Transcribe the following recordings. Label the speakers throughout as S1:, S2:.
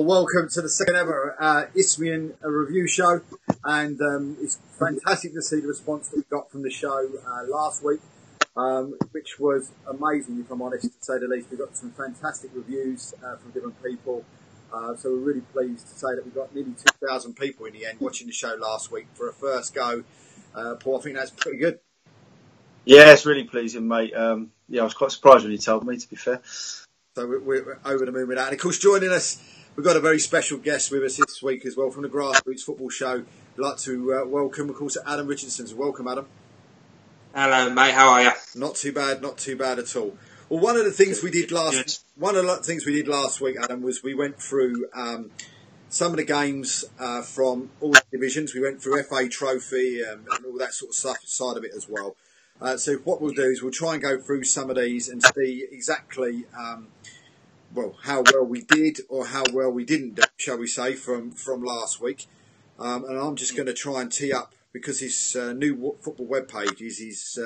S1: Well, welcome to the second ever Isthmian review show, and it's fantastic to see the response that we got from the show last week, which was amazing, if I'm honest, to say the least. We got some fantastic reviews from different people, so we're really pleased to say that we got nearly 2,000 people in the end watching the show last week for a first go. Paul, I think that's pretty good.
S2: Yeah, it's really pleasing, mate. Yeah, I was quite surprised when you told me, to be fair.
S1: So we're over the moon with that. And of course, joining us, we've got a very special guest with us this week as well from the Grassroots Football Show. I'd like to welcome, of course, Adam Richardson. Welcome, Adam.
S3: Hello, mate. How are you?
S1: Not too bad at all. Well, one of the things we did last week, Adam, was we went through some of the games from all the divisions. We went through FA Trophy and all that sort of stuff side of it as well. So what we'll do is we'll try and go through some of these and see exactly, how well we did or how well we didn't do, shall we say, from last week. And I'm just going to try and tee up, because his new football webpage is,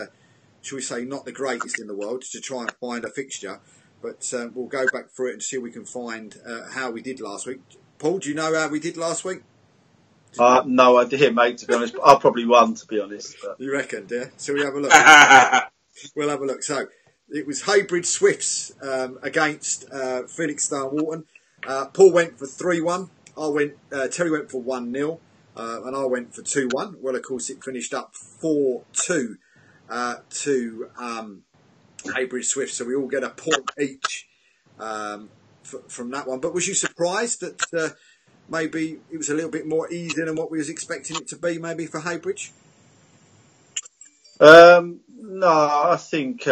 S1: shall we say, not the greatest in the world, to try and find a fixture. But we'll go back through it and see if we can find how we did last week. Paul, do you know how we did last week?
S2: No idea, mate, to be honest. I probably won, to be honest. But...
S1: You reckon, yeah? So we have a look. We'll have a look. So it was Heybridge Swifts against Felixstowe Walton. Paul went for 3-1. Terry went for 1-0. And I went for 2-1. Well, of course, it finished up 4-2 to Heybridge Swifts. So we all get a point each from that one. But was you surprised that... maybe it was a little bit more easy than what we was expecting it to be, maybe, for Heybridge?
S2: No, I think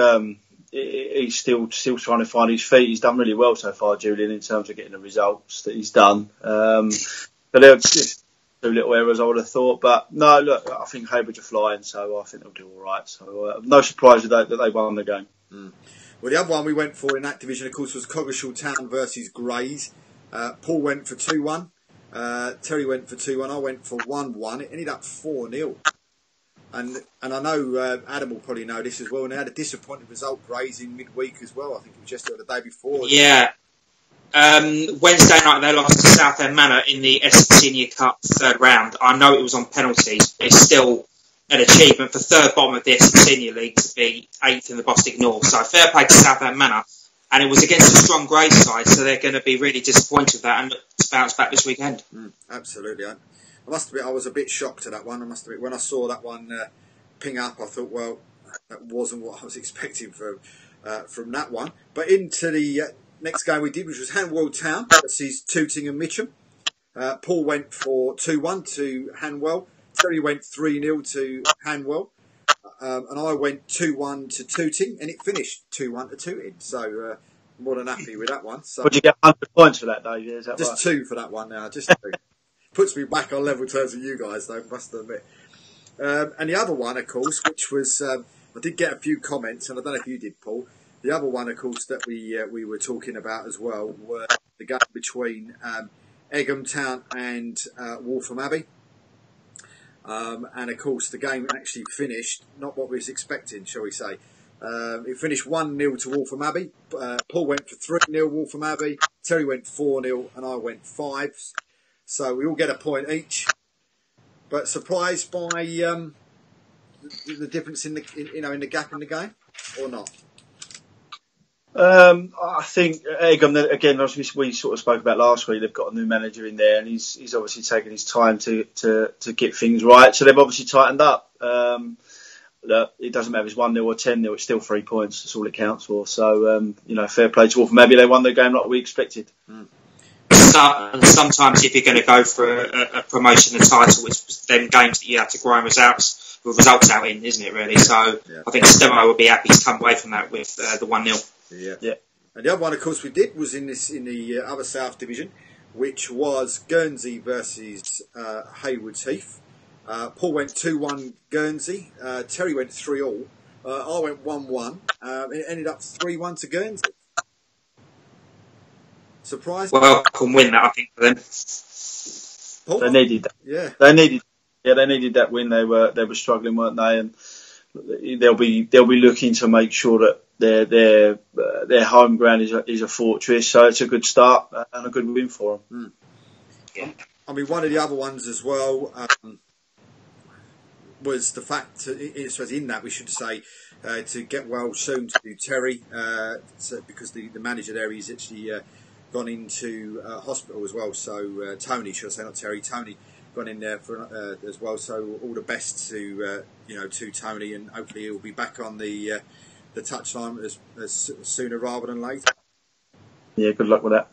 S2: he's still trying to find his feet. He's done really well so far, Julian, in terms of getting the results that he's done. But there were just two little errors, I would have thought. But no, look, I think Heybridge are flying, so I think they'll do all right. So no surprise that they won the game.
S1: Mm. Well, the other one we went for in that division, of course, was Coggeshall Town versus Grays. Paul went for 2-1. Terry went for 2-1. I went for 1-1. It ended up 4-0. And I know Adam will probably know this as well. And they had a disappointing result, Grays, in midweek as well. I think it was just the day before.
S3: Yeah. Wednesday night they lost to Southend Manor in the Senior Cup third round. I know it was on penalties, but it's still an achievement for third bottom of the Senior League to be 8th in the Bostik North. So fair play to Southend Manor. And it was against a strong Grays side, so they're going to be really disappointed with that and look to bounce back this weekend.
S1: Absolutely. I must admit, I was a bit shocked at that one. I must admit, when I saw that one ping up, I thought, well, that wasn't what I was expecting from that one. But into the next game we did, which was Hanwell Town versus Tooting and Mitcham. Paul went for 2-1 to Hanwell. Terry went 3-0 to Hanwell. And I went 2-1 to Tooting, and it finished 2-1 to Tooting. So more than happy with that one. So,
S2: would you get 100 points for that, Dave? Is that
S1: just
S2: right?
S1: 2 for that one now. Just 2. Puts me back on level terms with you guys, though, must admit. And the other one, of course, which was I did get a few comments, and I don't know if you did, Paul. The other one, of course, that we were talking about as well were the game between Egham Town and Waltham Abbey. And of course, the game actually finished not what we was expecting, shall we say. It finished 1-0 to Waltham Abbey. Paul went for 3-0 Waltham Abbey. Terry went 4-0, and I went 5. So we all get a point each. But surprised by the difference in the gap in the game, or not?
S2: I think Egham, again, as we sort of spoke about last week, they've got a new manager in there, and he's obviously taken his time to get things right. So they've obviously tightened up. Look, it doesn't matter if it's 1-0 or 10-0, it's still 3 points. That's all it counts for. So fair play to Wolf. Maybe they won the game like we expected.
S3: And sometimes if you're going to go for a promotion and title, it's them games that you have to grind results out in, isn't it, really? So yeah. I think Stemo will be happy to come away from that with the 1-0.
S1: Yeah. And the other one, of course, we did was in the other South Division, which was Guernsey versus Haywards Heath. Paul went 2-1 Guernsey. Terry went 3-all. I went 1-1. It ended up 3-1 to Guernsey. Surprised?
S3: Well, can win that, I think, for them.
S1: Paul?
S2: They needed that.
S1: Yeah.
S2: They needed that win. They were struggling, weren't they? And they'll be looking to make sure that their home ground is a fortress. So it's a good start and a good win for them.
S1: Yeah. I mean, one of the other ones as well was the fact, in that we should say, to get well soon to Terry, because the manager there, he's actually gone into hospital as well. So Tony, should I say, not Terry, Tony gone in there for as well. So all the best to to Tony, and hopefully he'll be back on the touchline as sooner rather than later.
S2: Yeah, good luck with that.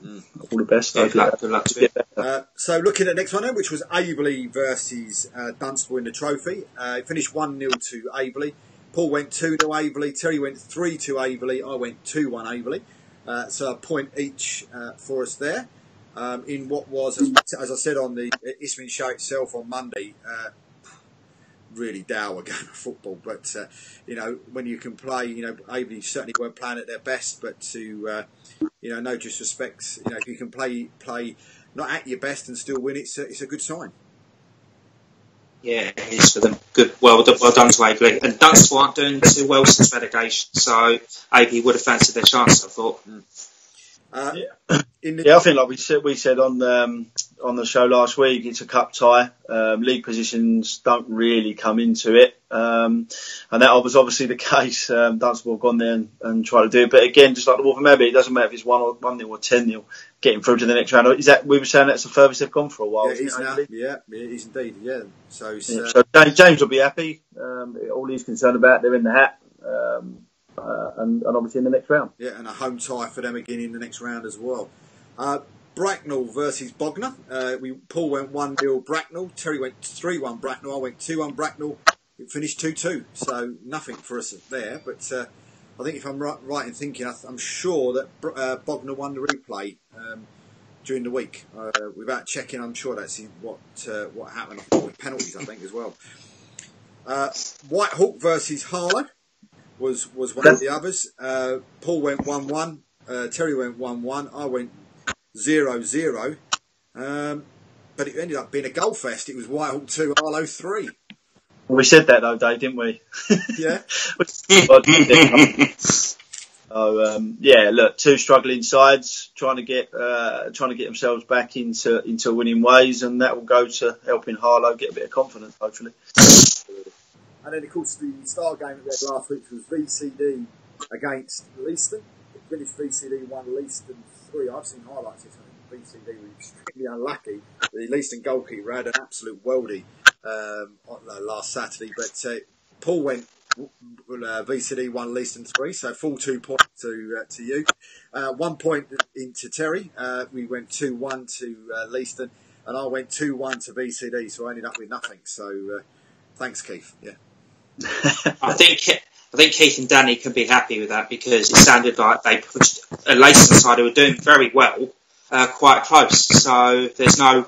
S2: All the best.
S3: Yeah, good luck to it.
S1: So looking at the next one then, which was Aveley versus Dunstable in the trophy. It finished 1-0 to Aveley. Paul went 2-0 Aveley. Terry went 3-2 Aveley. I went 2-1 Aveley. So a point each for us there. In what was, as I said on the Isthmian show itself on Monday, really dour game of football. But when you can play, Aveley certainly weren't playing at their best. But to no disrespect, if you can play not at your best and still win, it's a good sign.
S3: Yeah, it is for them. Good, well done to Aveley. And Dunstable aren't doing too well since relegation, so Aveley would have fancied their chance, I thought.
S2: I think like we said on the show last week, it's a cup tie. League positions don't really come into it, and that was obviously the case. Dunstable have gone there and tried to do it, but again, just like the Wolverhampton Abbey, it doesn't matter if it's 1-0 or 10-0, getting through to the next round. Is that we were saying that's the furthest they've gone for a while?
S1: Yeah, it is now. Yeah, it is indeed. Yeah, so
S2: James will be happy. All he's concerned about, they're in the hat. And obviously in the next round.
S1: Yeah, and a home tie for them again in the next round as well. Bracknell versus Bognor. Paul went 1-0 Bracknell. Terry went 3-1 Bracknell. I went 2-1 Bracknell. It finished 2-2. So nothing for us there. But I think if I'm right in thinking, I'm sure that Bognor won the replay during the week. Without checking, I'm sure that's what happened. With penalties, I think, as well. Whitehawk versus Harlow was one of the others. Paul went 1-1. Terry went 1-1. I went 0-0. But it ended up being a goal fest. It was Whitehawk 2, Harlow 3.
S2: Well, we said that though, Dave, didn't we?
S1: Yeah.
S2: Look, two struggling sides trying to get themselves back into winning ways, and that will go to helping Harlow get a bit of confidence, hopefully.
S1: And then, of course, the star game that we had last week was VCD against Leiston. It finished VCD 1, Leiston 3. I've seen highlights of it. VCD were extremely unlucky. The Leiston goalkeeper had an absolute worldie last Saturday. But Paul went VCD 1, Leiston 3. So full 2 points to you. 1 point into Terry. We went 2-1 to Leiston. And I went 2-1 to VCD. So I ended up with nothing. So thanks, Keith. Yeah.
S3: I think Keith and Danny can be happy with that, because it sounded like they pushed a Leiston side who were doing very well quite close. So there's no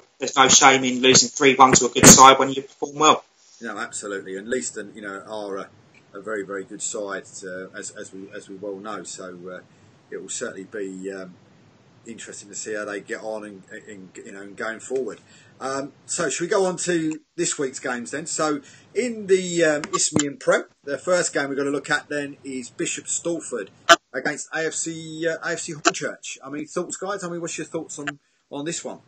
S3: shame in losing 3-1 to a good side when you perform well.
S1: No, absolutely. And Leiston, are a very, very good side as we well know. So it will certainly be interesting to see how they get on and going forward. So should we go on to this week's games then? So in the Isthmian Prem, the first game we're going to look at then is Bishop Stortford against AFC Hornchurch. I mean, thoughts, guys? I mean, what's your thoughts on this one?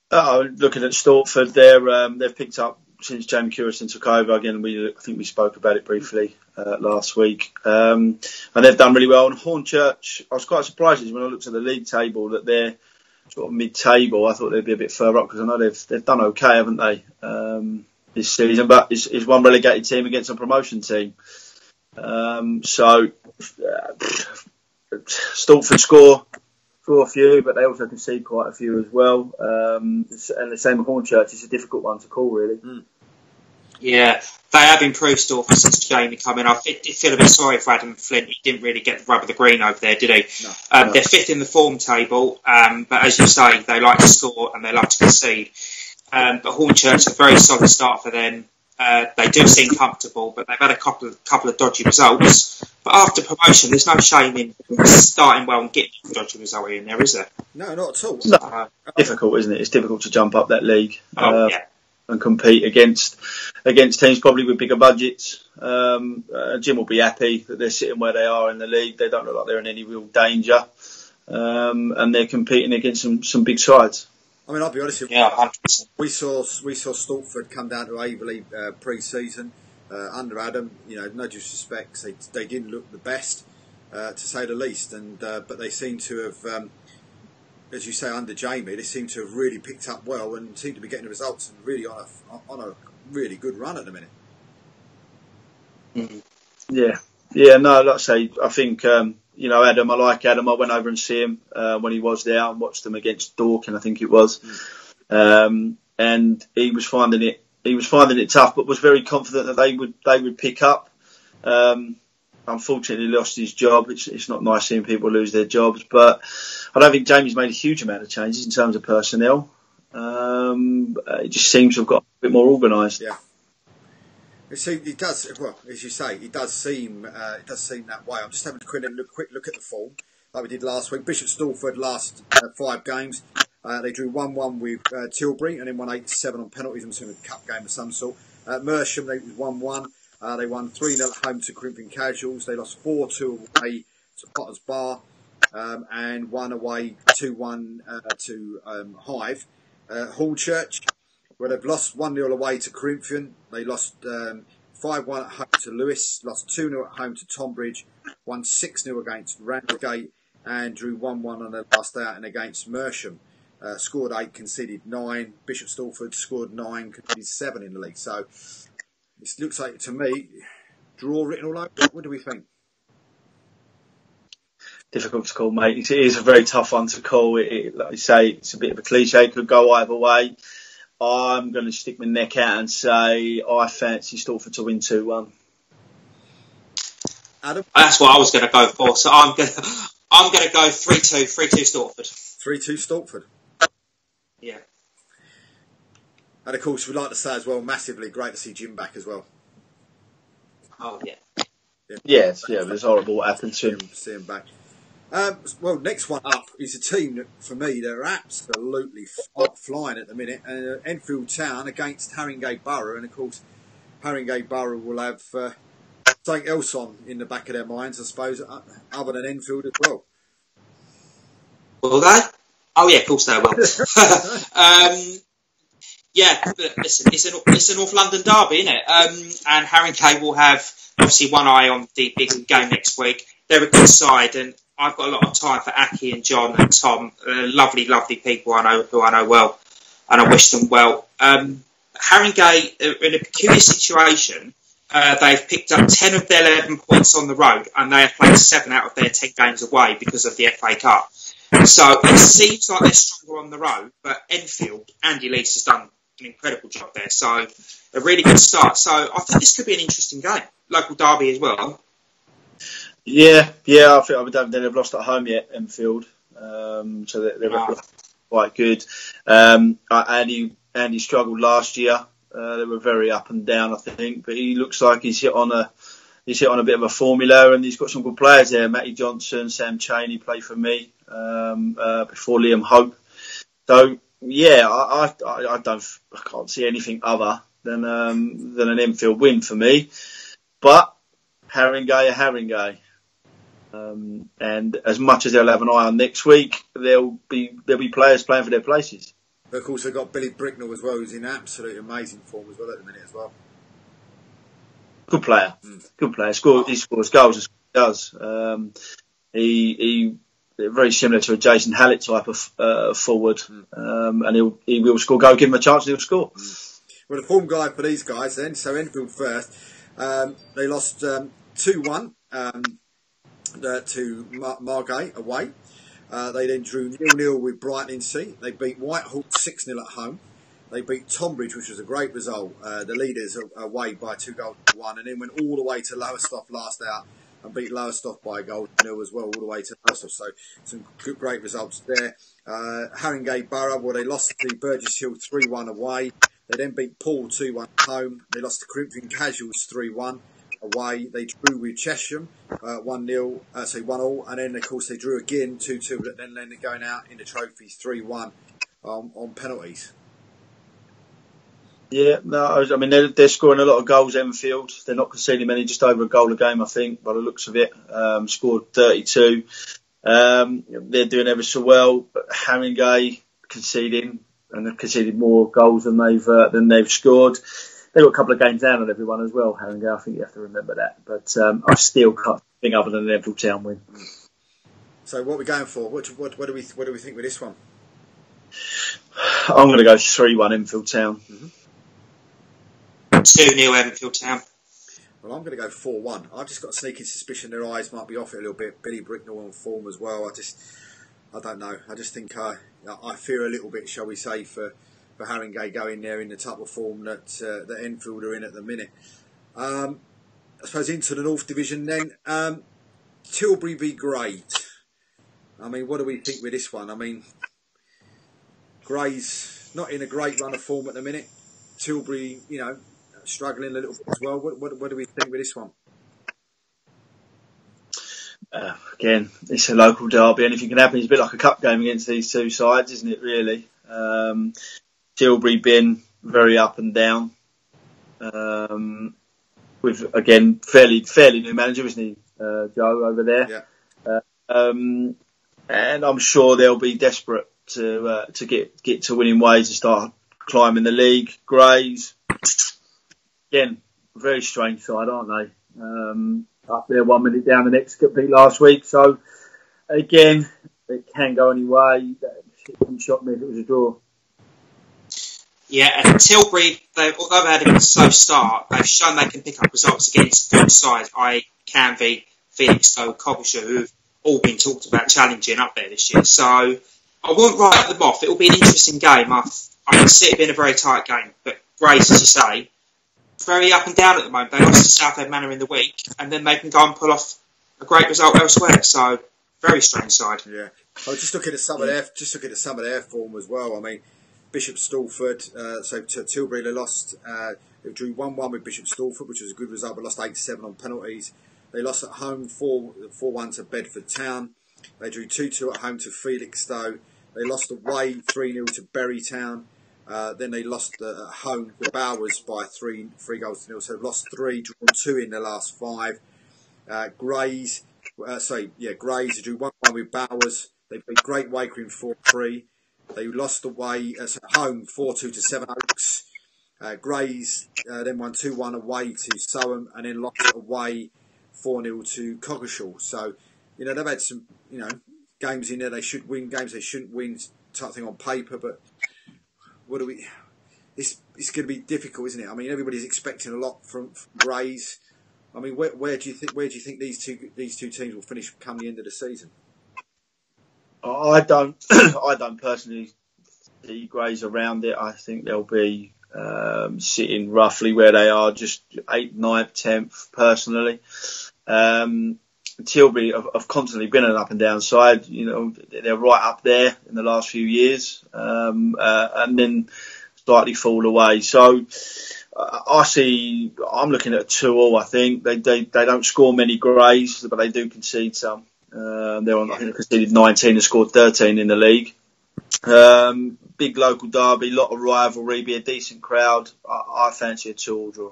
S2: Looking at Stortford, they've picked up since Jamie Curison took over. Again, I think we spoke about it briefly last week, and they've done really well. And Hornchurch, I was quite surprised when I looked at the league table that they're sort of mid-table. I thought they'd be a bit further up, because I know they've done okay, haven't they, this season? But it's one relegated team against a promotion team. So Stortford score a few, but they also concede quite a few as well. And the same with Hornchurch. It's a difficult one to call, really.
S3: Yeah, they have improved Stortford since Jamie come in. I feel a bit sorry for Adam Flint. He didn't really get the rub of the green over there, did he? No. They're fifth in the form table, but as you say, they like to score and they like to concede. But Hornchurch, a very solid start for them. They do seem comfortable, but they've had a couple of dodgy results. But after promotion, there's no shame in starting well and getting a dodgy result in there, is there?
S1: No, not at all.
S2: No. Difficult, isn't it? It's difficult to jump up that league.
S3: Yeah.
S2: and compete against teams probably with bigger budgets. Jim will be happy that they're sitting where they are in the league. They don't look like they're in any real danger, and they're competing against some big sides.
S1: I mean, I'll be honest with you.
S3: Yeah, 100%.
S1: We saw Stortford come down to Averley pre-season under Adam. No disrespect, they didn't look the best, to say the least. And but they seem to have, as you say, under Jamie, they seem to have really picked up well and seem to be getting the results and really on a really good run at the minute.
S2: Yeah. No, like I say, I think Adam. I like Adam. I went over and see him when he was there and watched them against Dorking, I think it was. And he was finding it tough, but was very confident that they would pick up. Unfortunately, he lost his job. It's not nice seeing people lose their jobs, but I don't think Jamie's made a huge amount of changes in terms of personnel. It just seems to have got a bit more organised.
S1: Yeah. It does. Well, as you say, it does seem that way. I'm just having a quick look at the form like we did last week. Bishop Stortford last 5 games. They drew 1-1 with Tilbury and then won 8-7 on penalties. I'm assuming a cup game of some sort. Mersham, they 1-1. They won 3-0 at home to Corinthian Casuals. They lost 4-2 away to Potter's Bar and 1 away 2-1 to Hive. Hallchurch, where they've lost 1-0 away to Corinthian. They lost 5-1 at home to Lewis, lost 2-0 at home to Tonbridge, won 6-0 against Ramsgate and drew 1-1 on their last outing against Mersham. Scored 8, conceded 9. Bishop Stortford scored 9, conceded 7 in the league. So it looks like, to me, draw written all over. What do we think?
S2: Difficult to call, mate. It is a very tough one to call. Like you say, it's a bit of a cliche. It could go either way. I'm going to stick my neck out and say I fancy Stortford to win 2-1.
S1: Adam?
S3: That's what I was going to go for. So I'm going to go 3-2 Stortford.
S1: 3-2 Stortford.
S3: Yeah.
S1: And of course, we'd like to say as well, massively great to see Jim back as well.
S3: Oh yeah.
S2: Yes, yeah, it was horrible what happened to him.
S1: See him back. Well, next one up is a team that, for me, they're absolutely flying at the minute. Enfield Town against Haringey Borough, and of course, Haringey Borough will have something else on in the back of their minds, I suppose, other than Enfield as well.
S3: Will they? Oh yeah, of course they will. Yeah, but listen, it's a North London derby, isn't it? And Haringey will have obviously one eye on the big game next week. They're a good side, and I've got a lot of time for Aki and John and Tom. Lovely people who I know well, and I wish them well. Haringey are in a peculiar situation. They've picked up 10 of their 11 points on the road, and they have played 7 out of their 10 games away because of the FA Cup. So it seems like they're stronger on the road, but Enfield, Andy Leeds has done an incredible job there. So a really good start. So I think this could be an interesting game. Local derby as well.
S2: Yeah, I think I don't think they've lost at home yet, Enfield. So they're quite good. Andy struggled last year. They were very up and down, I think, but he looks like he's hit on a bit of a formula, and he's got some good players there. Matty Johnson, Sam Cheney play for me before Liam Hope. So yeah, I can't see anything other than an Enfield win for me. But Haringey are Haringey. And as much as they'll have an eye on next week, there'll be players playing for their places.
S1: But of course, they've got Billy Bricknell as well, who's in absolutely amazing form as well at the minute as well.
S2: Good player. Good player. He scores goals as he does. He very similar to a Jason Hallett type of forward, and he will score. Go give him a chance, and he'll score.
S1: Well, the form guide for these guys then. So Enfield first, they lost 2-1 to Margate away. They then drew 0-0 with Brighton in C. They beat Whitehall 6-0 at home. They beat Tonbridge, which was a great result. The leaders away by 2-1, and then went all the way to Lowestoft last out and beat Lowestoft by a goal as well, all the way to Lowestoft. So some great results there. Haringey Borough, well, they lost to Burgess Hill 3-1 away. They then beat Paul 2-1 at home. They lost to Corinthian Casuals 3-1 away. They drew with Chesham 1-0, 1-1, and then of course they drew again 2-2. But then they're going out in the trophies 3-1 on penalties.
S2: Yeah, no, I mean they're scoring a lot of goals. Enfield, they're not conceding many, just over a goal a game, I think, by the looks of it. Scored 32. They're doing ever so well, but Haringey conceding, and they've conceded more goals than they've scored. They've got a couple of games down on everyone as well, Haringey. I think you have to remember that. But I still can't think other than an Enfield Town win.
S1: So what are we going for? What do we think with this one?
S2: I'm going to go 3-1 Enfield Town.
S3: 2-0 Enfield Town.
S1: Well, I'm going to go 4-1. I've just got a sneaking suspicion their eyes might be off it a little bit. Billy Bricknell on form as well. I don't know. I just think I fear a little bit, shall we say, for Haringey going there in the type of form that Enfield are in at the minute. I suppose into the North Division then. Tilbury v Grays. I mean, what do we think with this one? I mean, Grays not in a great run of form at the minute. Tilbury, struggling a little bit as well. What do we think with this one?
S2: Again, it's a local derby. Anything can happen. It's a bit like a cup game against these two sides, isn't it, really? Tilbury been very up and down. With, again, fairly new manager, isn't he, Joe, over there? Yeah. And I'm sure they'll be desperate to get to winning ways and start climbing the league. Grays, again, very strange side, aren't they? Up there 1 minute down, the next got beat last week. So, again, it can go any way. It wouldn't shock me if it was a draw.
S3: Yeah, and Tilbury, although they had a slow start, they've shown they can pick up results against good sides, i.e. Canvey, Felixstowe, Cobbleshire, who've all been talked about challenging up there this year. So I won't write them off. It will be an interesting game. I can see it being a very tight game. But Grays, as you say, very up and down at the moment. They lost to Southend Manor in the week, and then they can go and pull off a great result elsewhere. So very strange side.
S1: Yeah, I was just looking at some of their form as well. I mean, Bishop Stortford. So to Tilbury, they lost. They drew 1-1 with Bishop Stortford, which was a good result, but lost 8-7 on penalties. They lost at home 4-1 to Bedford Town. They drew 2-2 at home to Felixstowe. They lost away 3-0 to Bury Town. Then they lost at home to Bowers by 3 goals to 0. So they've lost 3, drawn 2 in the last 5. Grays, Grays drew 1-1 with Bowers. They beat Great Wakerin 4-3. They lost away at home 4-2 to Seven Oaks. Grays then won 2-1 away to Soham, and then lost away 4-0 to Coggeshall. So, they've had some, games in there they should win, games they shouldn't win, type thing on paper. But it's going to be difficult, isn't it? I mean, everybody's expecting a lot from Grays. I mean, where do you think these two teams will finish come the end of the season?
S2: I don't personally see Grays around it. I think they'll be sitting roughly where they are, just 8th, 9th, 10th, personally. Tilbury have constantly been an up and down side. They're right up there in the last few years, and then slightly fall away. So I'm looking at a 2-2. I think they don't score many Grays, but they do concede some. I think they conceded 19 and scored 13 in the league. Big local derby, lot of rivalry, be a decent crowd. I fancy a 2-2 draw.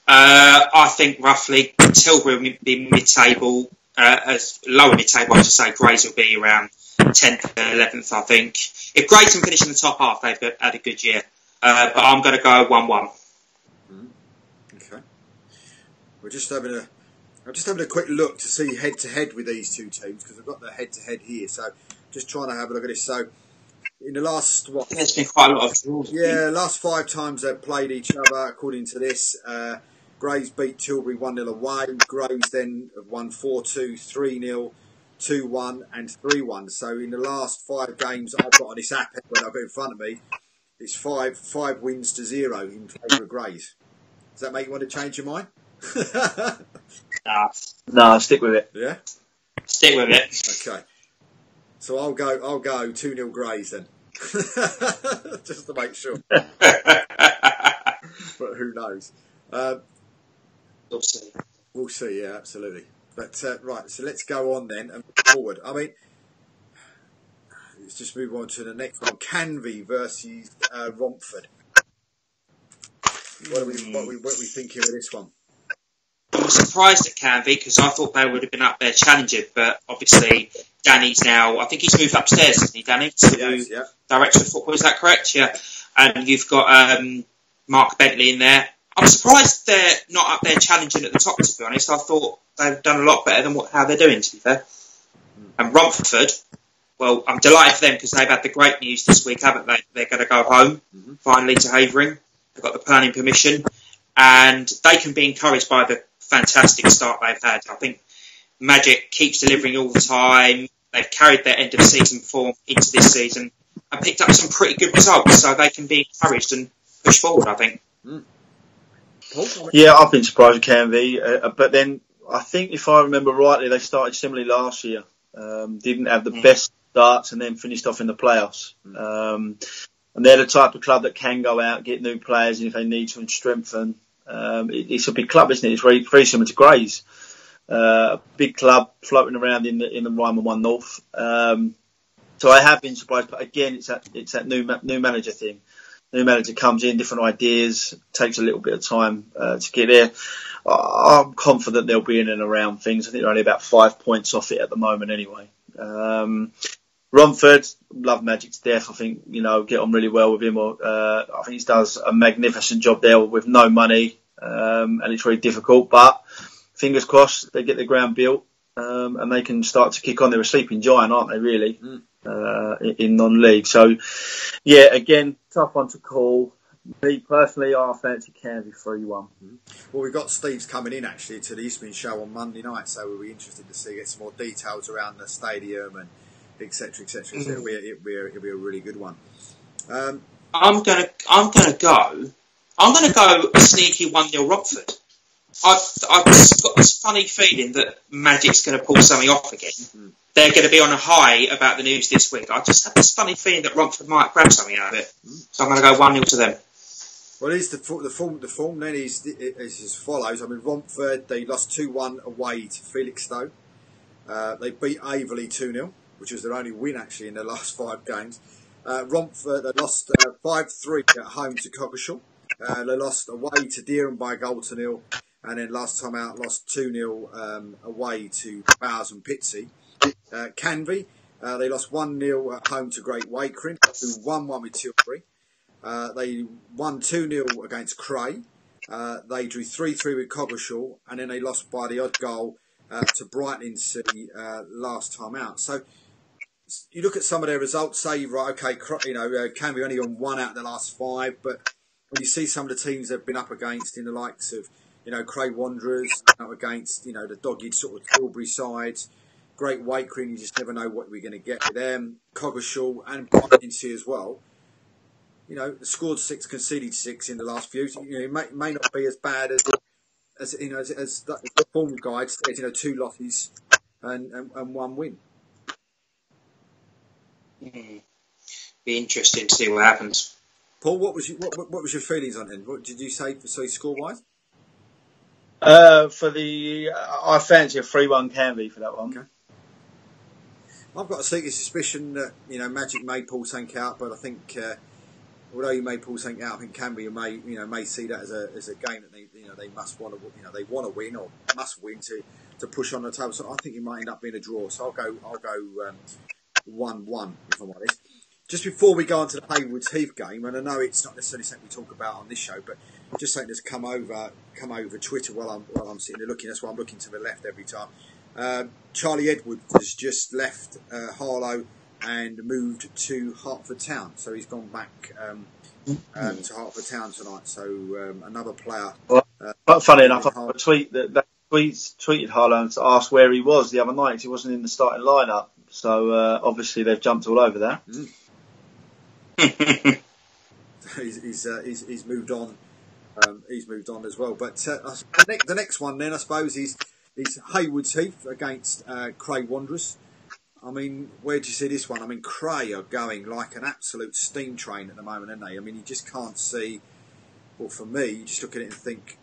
S3: I think roughly Tilbury will be mid-table, as lower mid-table, I should say. Grays will be around 10th to 11th, I think. If Grays can finish in the top half, they've had a good year. But I'm going to go 1-1.
S1: Okay. I'm just having a quick look to see head-to-head with these two teams, because I've got the head-to-head here. So just trying to have a look at this. So in the last,
S3: there's been quite a lot of draws.
S1: Yeah, last 5 times they've played each other, according to this. Grays beat Tilbury 1-0 away. Grays then have won 4-2, 3-0, 2-1 and 3-1. So in the last 5 games I've got on this app when I've got in front of me, it's 5 wins to 0 in favour of Grays. Does that make you want to change your mind?
S2: No, stick with it.
S1: Yeah?
S3: Stick with it.
S1: Okay. So I'll go 2-0 Grays then. Just to make sure. But who knows?
S3: We'll see.
S1: We'll see, yeah, absolutely. But right, so let's go on then and move forward. I mean, let's just move on to the next one. Canvey versus Romford. What are we thinking of this one?
S3: I was surprised at Canvey because I thought they would have been up there challenging, but obviously Danny's now, I think he's moved upstairs, hasn't he, Danny? To Director of Football, is that correct? Yeah. And you've got Mark Bentley in there. I'm surprised they're not up there challenging at the top, to be honest. I thought they've done a lot better than how they're doing, to be fair. And Romford, well, I'm delighted for them because they've had the great news this week, haven't they? They're going to go home, finally, to Havering. They've got the planning permission. And they can be encouraged by the fantastic start they've had. I think Magic keeps delivering all the time. They've carried their end of season form into this season and picked up some pretty good results, so they can be encouraged and push forward, I think.
S2: Yeah, I've been surprised with Canvey, but then I think if I remember rightly, they started similarly last year. Didn't have the best starts and then finished off in the playoffs. And they're the type of club that can go out, get new players, and if they need to, and strengthen. It's a big club, isn't it? It's very similar to Grays. Big club floating around in the Ryman 1 North. So I have been surprised, but again, it's that new manager thing. New manager comes in, different ideas, takes a little bit of time to get there. I'm confident they'll be in and around things. I think they're only about 5 points off it at the moment anyway. Romford, love Magic to death. I think, get on really well with him. I think he does a magnificent job there with no money, and it's very difficult, but fingers crossed they get the ground built, and they can start to kick on. They're a sleeping giant, aren't they, really, in non-league. So, yeah, again, tough one to call. Me, personally, I fancy Canvey 3-1.
S1: Well, we've got Steve's coming in, actually, to the Isthmian show on Monday night, so we'll be interested to get some more details around the stadium and etc. So it'll be a really good one.
S3: I'm gonna go a sneaky 1-0 Romford. I've just got this funny feeling that Magic's going to pull something off again. They're going to be on a high about the news this week. I just have this funny feeling that Romford might grab something out of it. So I'm going to go 1-0 to them.
S1: Well, the form then is as follows. I mean, Romford, they lost 2-1 away to Felixstowe. They beat Averley 2-0, which was their only win actually in their last 5 games. Romford, they lost 5-3 at home to Coggeshall. They lost away to Deerham by a goal to 0. And then last time out, lost 2-0 away to Bowers and Pitsea. Canvey, they lost 1-0 at home to Great Wakering, who won 1 with Tilbury. They won 2-0 against Cray. They drew 3-3 with Coggeshall, and then they lost by the odd goal to Brightlingsea last time out. So you look at some of their results, say, right, okay, Canvey only on 1 out of the last 5, but when you see some of the teams they've been up against in the likes of, Cray Wanderers, up against, the dogged sort of Tilbury sides, Great Wakering, you just never know what we're going to get with them, Coggeshall and Brightlingsea as well. Scored 6, conceded 6 in the last few. It may not be as bad as the form guide said, 2 losses and 1 win.
S3: Be interesting to see what happens.
S1: Paul, what was your feelings on him? What did you say score wise?
S2: I fancy a 3-1 Canvey for that one. Okay.
S1: I've got a sneaky suspicion that Magic may pull something out, but I think although he may pull something out, I think Canvey may see that as a game that they must want to they want to win or must win to push on the table. So I think it might end up being a draw. So I'll go 1-1 if I'm honest. Just before we go on to the Haywards Heath game, and I know it's not necessarily something we talk about on this show, but just something that's come over Twitter while I'm sitting there looking. That's why I'm looking to the left every time. Charlie Edwards has just left Harlow and moved to Hertford Town, so he's gone back to Hertford Town tonight. So another player.
S2: But funny enough, I tweeted Harlow to ask where he was the other night because he wasn't in the starting lineup. So obviously they've jumped all over that.
S1: He's moved on. He's moved on as well. But the next one then, I suppose, is Haywards Heath against Cray Wanderers. I mean, where do you see this one? I mean, Cray are going like an absolute steam train at the moment, aren't they? I mean, you just can't see. Well, for me, you just look at it and think,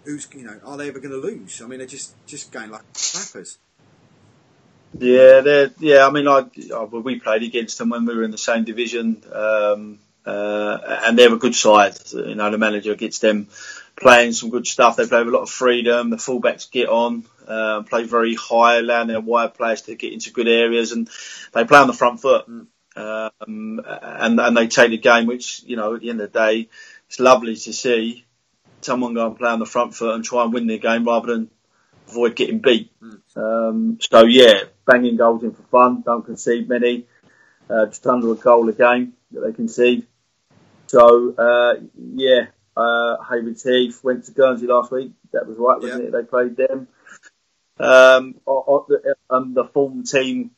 S1: are they ever going to lose? I mean, they're just going like clappers.
S2: Yeah, I mean, we played against them when we were in the same division. and they're a good side. You know, the manager gets them playing some good stuff. They play with a lot of freedom. The fullbacks get on, play very high, allowing their wide players to get into good areas, and they play on the front foot. And they take the game, which, you know, at the end of the day, it's lovely to see someone go and play on the front foot and try and win the game rather than avoid getting beat. So yeah, banging goals in for fun. Don't concede many. Just under a goal a game that they concede. So Haywards Heath went to Guernsey last week. That was right, wasn't it? They played them. The form team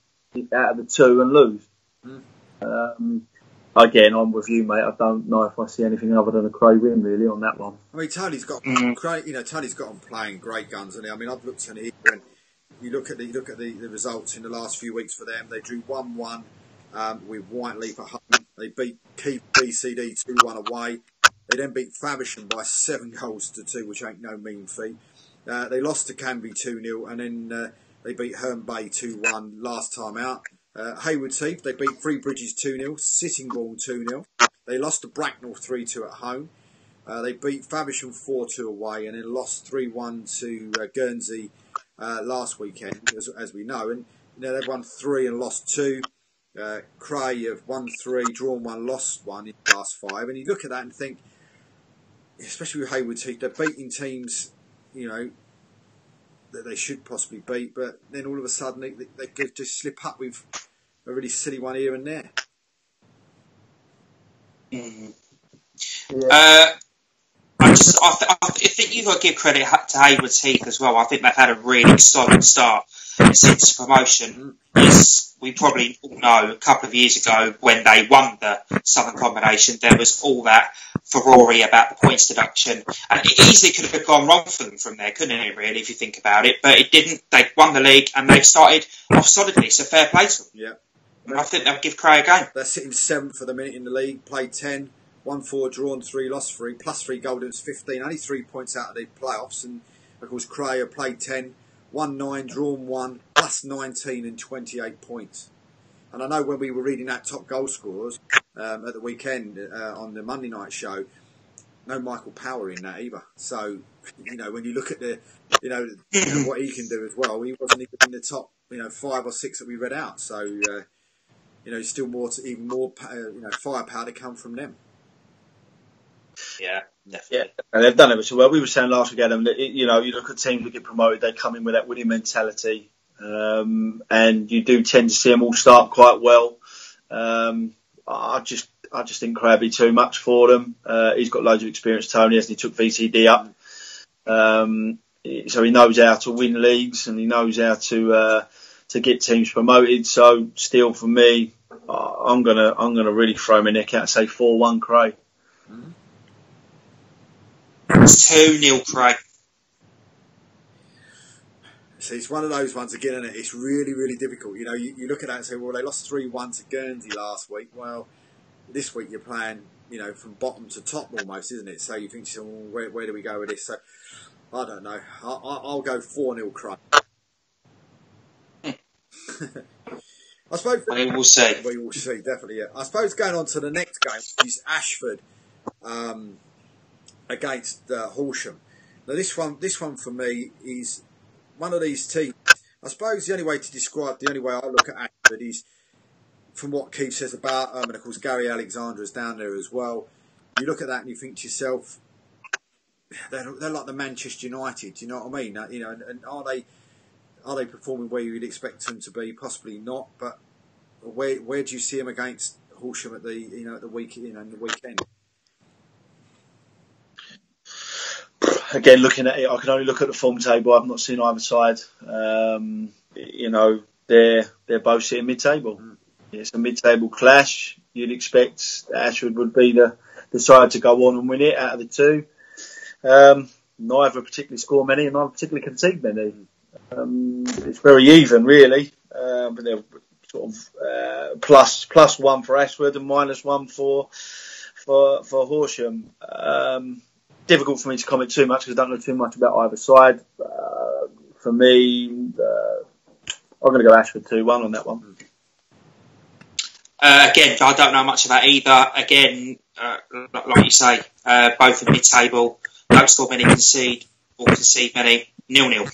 S2: out of the two and lose. Again, I'm with you, mate. I don't know if I see anything other than a Cray win really on that one.
S1: I mean, Tony's got great. You know, Tony's got on playing great guns, and I mean, I've looked at it and you look at the results in the last few weeks for them. They drew 1-1 with Whiteleaf at home. They beat Keith BCD 2-1 away. They then beat Faversham by 7 goals to 2, which ain't no mean feat. They lost to Canby 2-0, and then they beat Herne Bay 2-1 last time out. Haywards Heath, they beat Three Bridges 2-0, Sittingbourne 2-0. They lost to Bracknell 3-2 at home. They beat Faversham 4-2 away, and then lost 3-1 to Guernsey last weekend, as we know. And you know, they've won 3 and lost 2. Cray have won 3, drawn 1, lost 1 in the last 5. And you look at that and think, especially with Haywards Heath, they're beating teams, you know, that they should possibly beat, but then all of a sudden they just slip up with a really silly one here and there.
S3: I think you've got to give credit to Haywards Heath as well. I think they've had a really solid start since promotion. As we probably all know, a couple of years ago when they won the Southern Combination, there was all that furore about the points deduction, and it easily could have gone wrong for them from there, couldn't it, really, if you think about it? But it didn't. They won the league and they've started off solidly, so fair play to them.
S1: Yeah.
S3: And I think they'll give Cray a game.
S1: They're sitting 7th for the minute in the league, played 10, won 4, drawn 3, lost 3, plus 3 goal difference 15, only 3 points out of the playoffs. And of course Cray have played 10, won 9, drawn 1, plus 19 and 28 points. And I know when we were reading that top goal scorers at the weekend on the Monday night show, no Michael Power in that either. So, you know, when you look at what he can do as well, he wasn't even in the top, 5 or 6 that we read out. So, still even more firepower to come from them.
S3: Yeah, definitely.
S2: Yeah, and they've done it so well. We were saying last week, Adam, that you look at teams that get promoted, they come in with that winning mentality, and you do tend to see them all start quite well. I just think Crabby too much for them. He's got loads of experience, Tony, as he took VCD up, so he knows how to win leagues and he knows how to get teams promoted. So, still for me, I'm gonna really throw my neck out and say 4-1 Cray.
S3: 2-0 Cray.
S1: See, it's one of those ones again, and it's really, really difficult. You look at that and say, well, they lost 3-1 to Guernsey last week. Well, this week you're playing, from bottom to top almost, isn't it? So you think, well, where do we go with this? So I don't know. I'll go 4-0 Cray. I suppose
S3: we will see.
S1: We will see, definitely. Yeah. I suppose going on to the next game, which is Ashford against Horsham. Now this one for me is one of these teams. I suppose the only way I look at Ashford is from what Keith says about them, and of course Gary Alexander is down there as well. You look at that and you think to yourself, they're like the Manchester United. Do you know what I mean? And are they performing where you'd expect them to be? Possibly not. But where do you see them against Horsham at the weekend?
S2: Again, looking at it, I can only look at the form table. I've not seen either side. They're both sitting mid-table. It's a mid-table clash. You'd expect Ashford would be the side to go on and win it out of the two. Neither particularly score many, and neither particularly concede many. It's very even, really. But they're sort of plus 1 for Ashford and minus 1 for Horsham. Difficult for me to comment too much because I don't know too much about either side. For me, I'm going to go Ashford 2-1 on that one.
S3: Again, I don't know much about either. Again, like you say, both are mid-table. Don't score many, concede, or concede many. 0-0.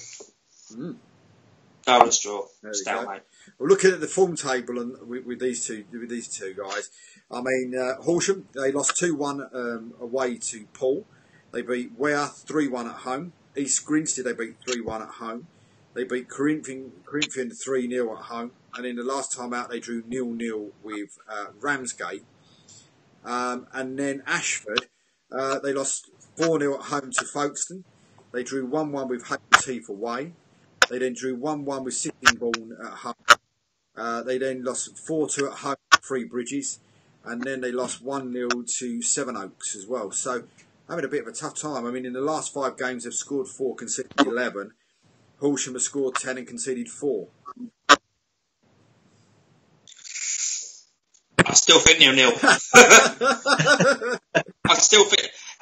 S3: Goalless draw. Stalemate.
S1: Well, looking at the form table and with these two guys, I mean, Horsham, they lost 2-1 away to Paul. They beat Ware 3-1 at home. East Grinstead they beat 3-1 at home. They beat Corinthian 3-0 at home. And in the last time out, they drew 0-0 with Ramsgate. And then Ashford, they lost 4-0 at home to Folkestone. They drew 1-1 with Hayes Heath away. They then drew 1-1 with Sittingbourne at home. They then lost 4-2 at home to Three Bridges. And then they lost 1-0 to Sevenoaks as well. So, having a bit of a tough time. I mean, in the last 5 games, they've scored 4, conceded 11. Horsham has scored 10 and conceded 4.
S3: I still think 0-0.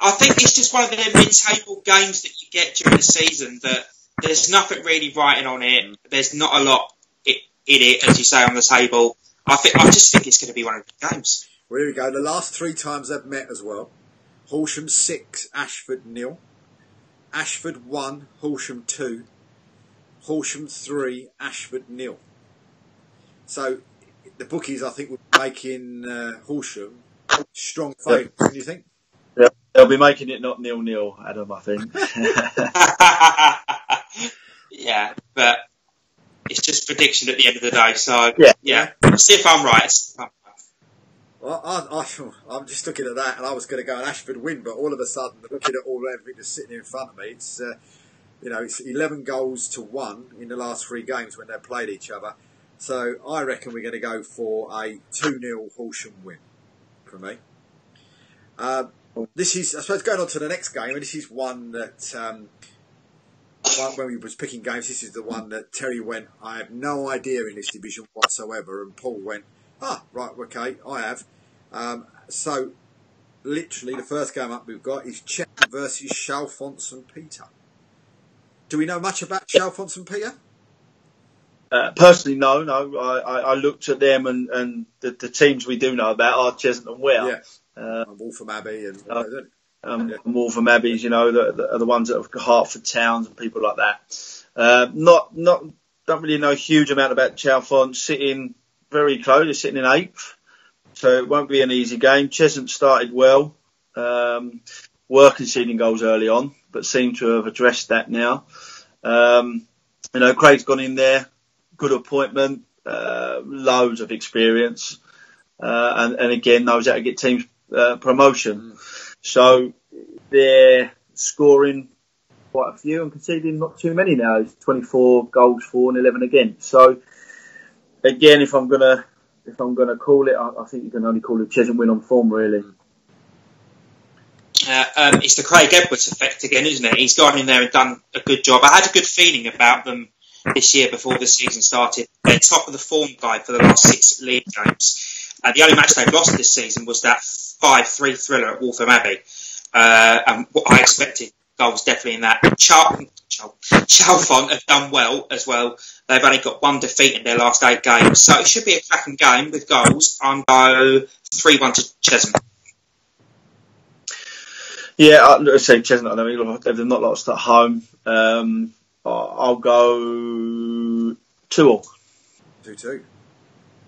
S3: I think it's just one of them mid-table games that you get during the season that there's nothing really writing on it. There's not a lot in it, as you say, on the table. I just think it's going to be one of the games.
S1: Well, here we go. The last 3 times they've met as well. Horsham 6, Ashford 0. Ashford 1, Horsham 2. Horsham 3, Ashford 0. So the bookies, I think, will be making Horsham strong favourites. What do you think?
S2: Yeah, they'll be making it not 0-0, Adam, I think.
S3: Yeah, but it's just prediction at the end of the day. So
S2: yeah.
S3: See if I'm right.
S1: Well, I'm just looking at that, and I was going to go an Ashford win, but all of a sudden, looking at all everything that's sitting in front of me, it's it's 11 goals to 1 in the last 3 games when they've played each other. So I reckon we're going to go for a 2-0 Horsham win for me. This is, I suppose, going on to the next game, and this is one that when we was picking games, this is the one that Terry went, I have no idea in this division whatsoever, and Paul went, right, okay, I have. So, literally, the first game up we've got is Cheltenham versus Chalfont St Peter. Do we know much about Chalfont St Peter?
S2: Personally, no. I looked at them, and the teams we do know about are Cheshunt and Ware.
S1: Yeah. Waltham Abbey and
S2: Waltham Abbeys, are the ones that have Hertford Towns and people like that. Don't really know a huge amount about Chalfont. Sitting very close, they're sitting in 8th, so it won't be an easy game. Cheshunt started well, were conceding goals early on, but seem to have addressed that now. Craig's gone in there, good appointment, loads of experience, and again knows how to get teams promotion. So they're scoring quite a few and conceding not too many now. It's 24 goals for and 11 against. So again, if I'm gonna call it, I think you can only call it Cheshunt win on form, really.
S3: It's the Craig Edwards effect again, isn't it? He's gone in there and done a good job. I had a good feeling about them this year before the season started. They're top of the form guide for the last 6 league games. The only match they've lost this season was that 5-3 thriller at Waltham Abbey. And what I expected goals definitely in that. Chalfont have done well as well. They've only got 1 defeat in their last 8 games. So it should be a cracking game with goals. I'm going 3-1 to Cheshunt.
S2: Yeah, let's say Cheshunt. I know they've not lost at home. I'll go 2-2.
S1: 2-2.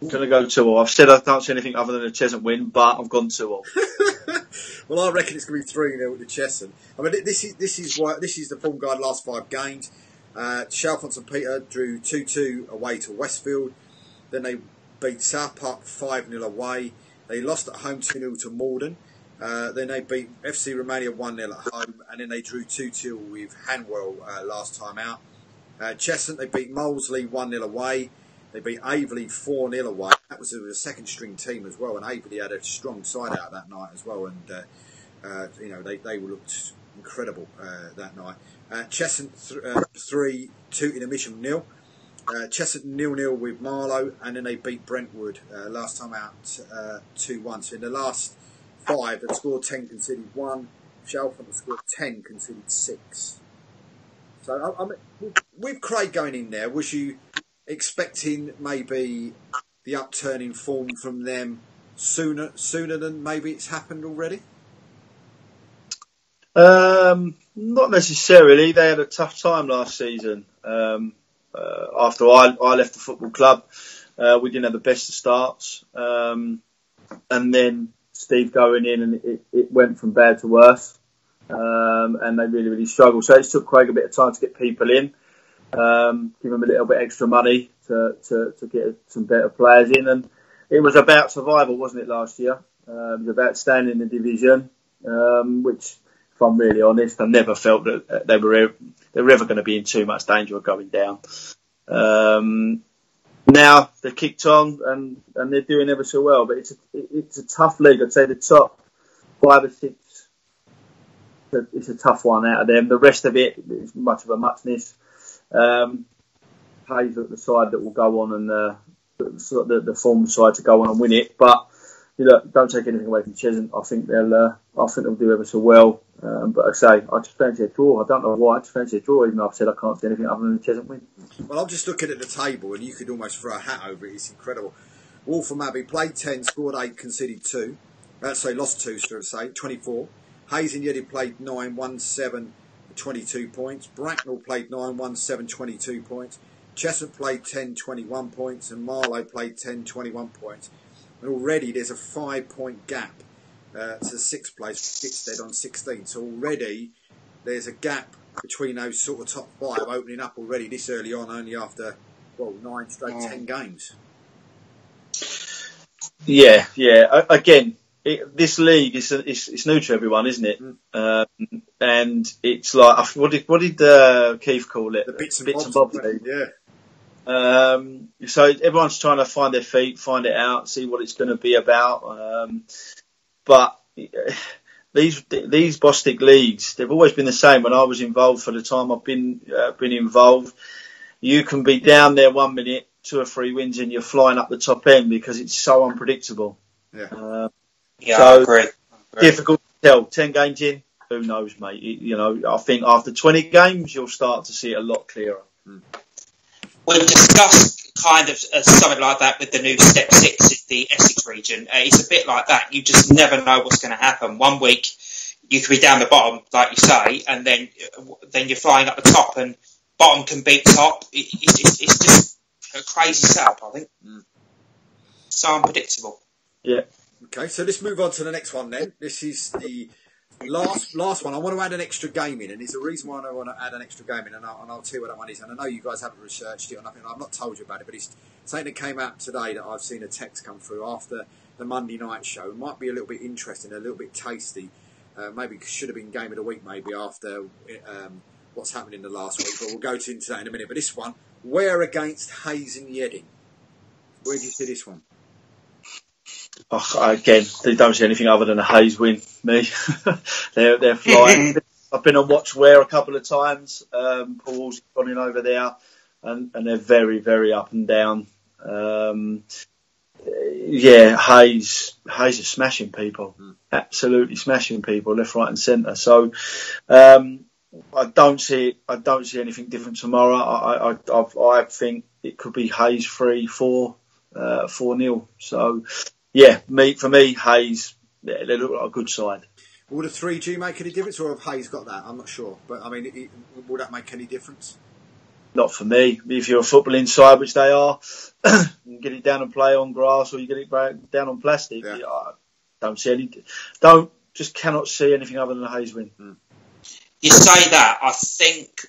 S2: I'm going to go 2-2. I've said I can't see anything other than a Cheshunt win, but I've gone 2-2.
S1: Well, I reckon it's going to be 3-0 to Cheshunt. I mean, this is the form guide last 5 games. Chalfont St Peter drew 2-2 away to Westfield. Then they beat Southpark 5-0 away. They lost at home 2-0 to Morden. Then they beat FC Romania 1-0 at home, and then they drew 2-2 with Hanwell last time out. Cheshunt, they beat Molesley 1-0 away. They beat Aveley 4-0 away. That was a second string team as well, and Aveley had a strong side out that night as well, and they looked incredible that night. Cheshunt 3, Tooting and Mission 0. Cheshunt 0-0 with Marlow, and then they beat Brentwood last time out 2-1. So in the last 5, they've scored 10, conceded 1. Chalfont have scored 10, conceded 6. So with Craig going in there, was you expecting maybe the upturn in form from them sooner than maybe it's happened already?
S2: Not necessarily. They had a tough time last season. After I left the football club, we didn't have the best of starts. And then Steve going in, and it went from bad to worse. And they really, really struggled. So it took Craig a bit of time to get people in, give them a little bit extra money to get some better players in. And it was about survival, wasn't it, last year? It was about staying in the division, which, if I'm really honest, I never felt that they were ever going to be in too much danger of going down. Now they've kicked on and they're doing ever so well, but it's a tough league. I'd say the top 5 or 6, it's a tough one out of them. The rest of it is much of a muchness. Hayes at the side that will go on, and the form side to go on and win it. But don't take anything away from Cheshunt. I think they'll do ever so well. But I say, I just fancy a draw. I don't know why. I just fancy a draw, even though I've said I can't see anything other than Cheshunt win.
S1: Well, I'm just looking at the table, and you could almost throw a hat over it. It's incredible. Waltham Abbey played 10, scored 8, conceded 2. Lost 2, should I say, 24. Hayes and Yedid played 9, won 7, 22 points. Bracknell played 9, won 7, 22 points. Cheshunt played 10, 21 points. And Marlow played 10, 21 points. And already there's a 5-point gap to 6th place, Pitstead on 16. So already there's a gap between those sort of top 5 opening up already this early on, only after 9 straight 10 games.
S2: Yeah. Again, this league is new to everyone, isn't it? And it's like, what did Keith call it?
S1: The bits and bobs league. Yeah.
S2: So everyone's trying to find their feet, find it out, see what it's going to be about. But these Bostik leagues, they've always been the same. When I was involved, for the time I've been involved, you can be down there 1 minute, 2 or 3 wins, and you're flying up the top end because it's so unpredictable.
S1: Yeah.
S3: I agree.
S2: Difficult to tell. 10 games in, who knows, mate? I think after 20 games, you'll start to see it a lot clearer.
S3: We've discussed kind of something like that with the new Step 6 in the Essex region. It's a bit like that. You just never know what's going to happen. 1 week, you could be down the bottom, like you say, and then you're flying up the top, and bottom can beat top. It's just a crazy setup, I think. So unpredictable.
S2: Yeah.
S1: Okay, so let's move on to the next one then. This is the last one. I want to add an extra game in, and there's a reason why I want to add an extra game in, and I'll tell you what that one is. And I know you guys haven't researched it or nothing. I've not told you about it, but it's something that came out today that I've seen a text come through after the Monday night show. It might be a little bit interesting, a little bit tasty. Maybe should have been game of the week, maybe after what's happened in the last week. But we'll go into that in a minute. But this one, Ware against Hayes and Yedding. Where do you see this one?
S2: Again, they don't see anything other than a Hayes win. Me, they're flying. I've been on watch Ware a couple of times. Paul's gone in over there, and they're very, very up and down. Hayes are smashing people, absolutely smashing people, left, right, and centre. So I don't see anything different tomorrow. I think it could be Hayes 3-4, 4-0. So. Yeah, for me, Hayes, they look like a good side.
S1: Would a 3G make any difference, or have Hayes got that? I'm not sure. But, I mean, would that make any difference? Not
S2: for me. If you're a footballing side, which they are, you get it down and play on grass, or you get it down on plastic.
S1: Yeah.
S2: Cannot see anything other than a Hayes win.
S3: You say that, I think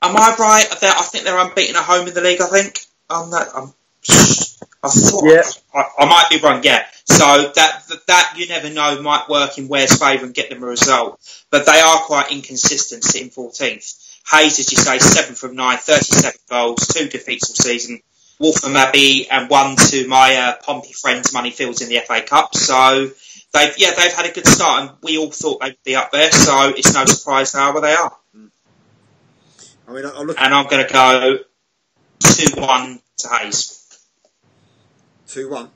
S3: am I right? I think they're unbeaten at home in the league, I think. I might be wrong, yeah. So that you never know might work in Ware's favour and get them a result. But they are quite inconsistent, sitting 14th. Hayes, as you say, 7 from 9, 37 goals, 2 defeats all season. Waltham Abbey and 1 to my Pompey friends, Moneyfields in the FA Cup. So they've had a good start, and we all thought they'd be up there. So it's no surprise now where they are.
S1: I mean,
S3: I'm going to go 2-1 to Hayes.
S1: 2-1.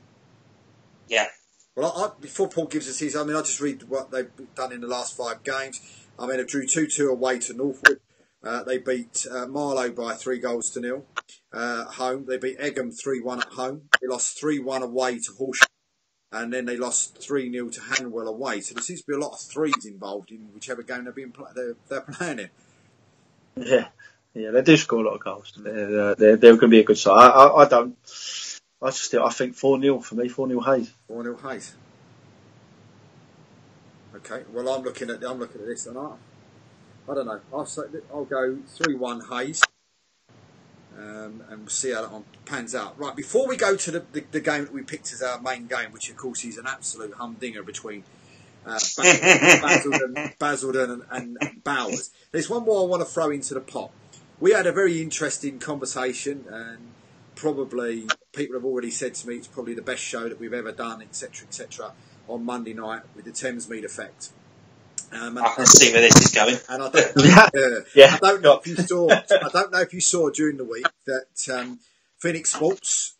S3: Yeah.
S1: Well, before Paul gives us his, I just read what they've done in the last 5 games. I drew 2-2 away to Northwood, They beat Marlow by 3-0 at home. They beat Egham 3-1 at home. They lost 3-1 away to Horsham. And then they lost 3-0 to Hanwell away. So there seems to be a lot of threes involved in whichever game they're playing in.
S2: Yeah, they do score a lot of goals. They're going to be a good side. I think 4-0 for me. 4-0 Hayes.
S1: 4-0 Hayes. Okay. Well, I'm looking at this, and I don't know. I'll go 3-1 Hayes. And we'll see how that one pans out. Right, before we go to the game that we picked as our main game, which of course is an absolute humdinger between Basildon and Bowers, there's one more I want to throw into the pot. We had a very interesting conversation, and probably people have already said to me it's probably the best show that we've ever done, etc., on Monday night with the Thamesmead effect.
S3: I can see where this is going.
S1: And I don't know if you saw during the week that Phoenix Sports,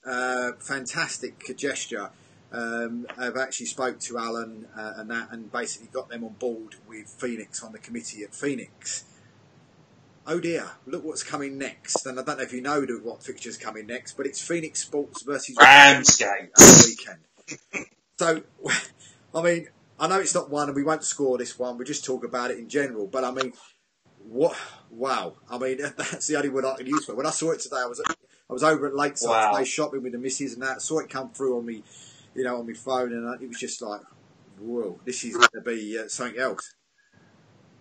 S1: fantastic gesture, have actually spoke to Alan and basically got them on board with Phoenix on the committee at Phoenix. Oh dear, look what's coming next. And I don't know if you know what fixture's coming next, but it's Phoenix Sports versus
S3: Ramsgate
S1: at the weekend. So, I mean, I know it's not one, and we won't score this one. We just talk about it in general. But I mean, what? Wow! I mean, that's the only word I can use for it. When I saw it today, I was over at Lakeside today shopping with the missus and that. I saw it come through on me, on my phone, and it was just like, whoa! This is going to be something else.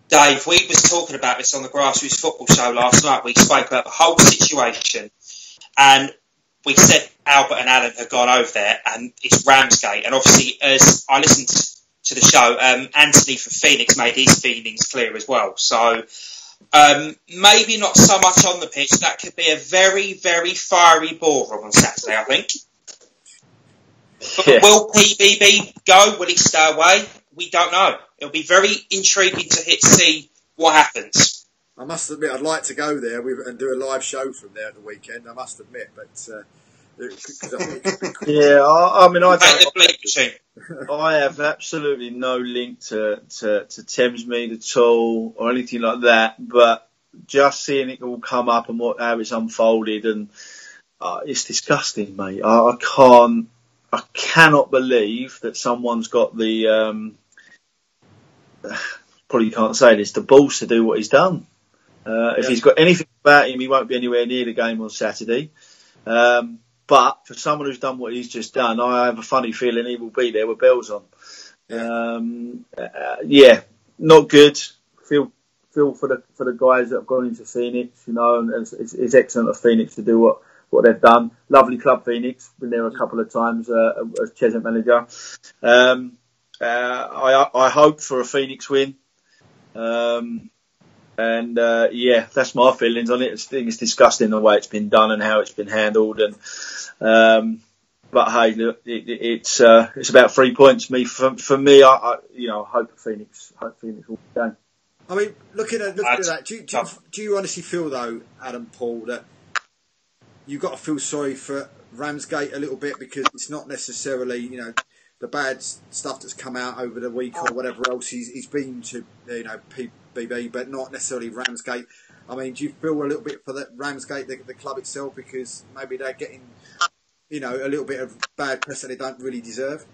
S3: Dave, we was talking about this on the Grassroots Football Show last night. We spoke about the whole situation, and we said Albert and Alan had gone over there, and it's Ramsgate. And obviously, as I listened to the show, Anthony from Phoenix made his feelings clear as well. So maybe not so much on the pitch. That could be a very, very fiery ballroom on Saturday, I think. But will PBB go? Will he stay away? We don't know. It'll be very intriguing to see what happens.
S1: I must admit, I'd like to go there and do a live show from there at the weekend. I must admit, but because I think it could be cool.
S2: I have absolutely no link to Thamesmead at all or anything like that. But just seeing it all come up and how it's unfolded, and it's disgusting, mate. I cannot believe that someone's got the probably can't say this, the balls to do what he's done. If he's got anything about him, he won't be anywhere near the game on Saturday. But for someone who's done what he's just done, I have a funny feeling he will be there with bells on. Not good. Feel for the guys that have gone into Phoenix, and it's excellent of Phoenix to do what they've done. Lovely club, Phoenix. Been there a couple of times as Cheshunt manager. I hope for a Phoenix win. That's my feelings on it. I think it's disgusting the way it's been done and how it's been handled. But hey, look, it's about 3 points. For me, I hope Phoenix will go.
S1: I mean, looking at that, do you honestly feel though, Adam Paul, that you've got to feel sorry for Ramsgate a little bit, because it's not necessarily the bad stuff that's come out over the week or whatever else he's been to PBB, but not necessarily Ramsgate. I mean, do you feel a little bit for that Ramsgate, the club itself, because maybe they're getting a little bit of bad press that they don't really deserve?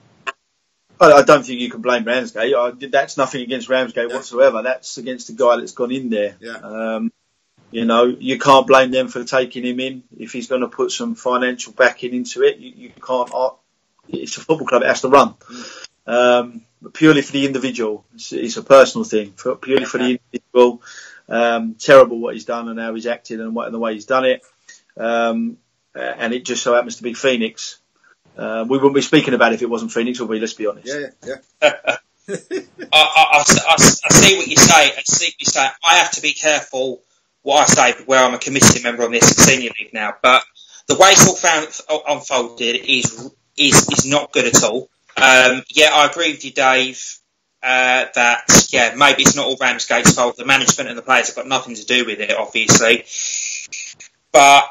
S2: I don't think you can blame Ramsgate. That's nothing against Ramsgate whatsoever. That's against the guy that's gone in there.
S1: Yeah.
S2: You can't blame them for taking him in. If he's going to put some financial backing into it, you can't. It's a football club; it has to run. But purely for the individual, it's a personal thing. Purely for the individual, terrible what he's done and how he's acted and the way he's done it. And it just so happens to be Phoenix. We wouldn't be speaking about it if it wasn't Phoenix, would we? Let's be honest.
S1: Yeah.
S3: I see what you say. I have to be careful what I say, where I'm a committee member on this senior league now. But the way it's all unfolded is not good at all. I agree with you, Dave, that maybe it's not all Ramsgate's fault. The management and the players have got nothing to do with it, obviously. But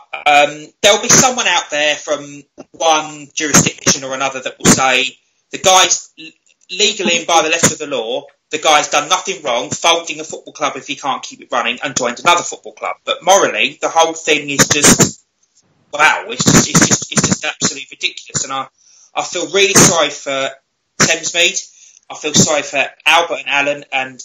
S3: there'll be someone out there from one jurisdiction or another that will say the guys, legally and by the letter of the law, the guy's done nothing wrong, folding a football club if he can't keep it running, and joined another football club. But morally, the whole thing is just, wow, it's just absolutely ridiculous. And I feel really sorry for Thamesmead. I feel sorry for Albert and Alan. And